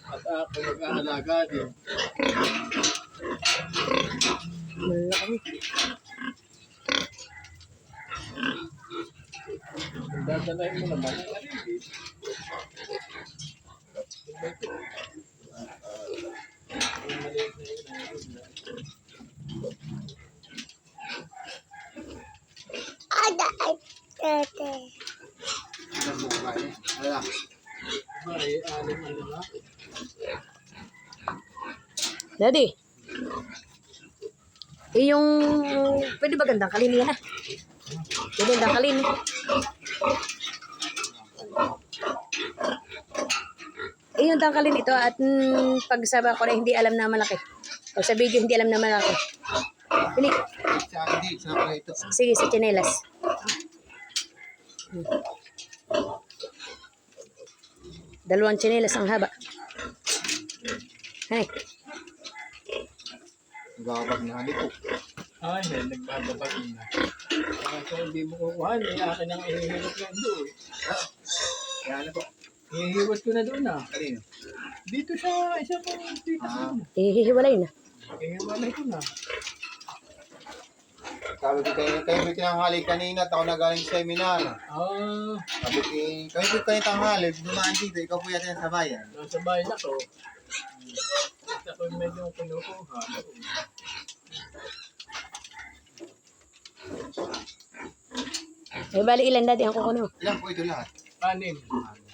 At ako nag-aalaga din. Malaki. Dadalahin mo naman. Daddy. Yung pwede ba gandang kalin yan ah? Pwede gandang kalin. Yung tangkalin ito at pagsaba ko na hindi alam na malaki. Pag sa video hindi alam na malaki. Pili. Sige, sa chinelas. Dalawang chinelas ang haba. Hay. Nagbabag na halito. Ay, nagbababag na. So, hindi mo kukuhan. Akin ang ihihiwat na doon. Kaya ano po? Ihihiwat ko na doon ah. Kanino? Dito siya, isa pang dito. Ihihiwalay na. Ihiwalay ko na. Sabi ko kayo may tinanghali kanina at ako nagaling sa seminar. Sabi ko, kami po kayo tanghali, dumaan dito, ikaw po yata sa bayan. Nasa bayan ako. Ako medyo kinukuha. Eh, bali ilan dati ang kukuno? Ilan po ito lahat? 6.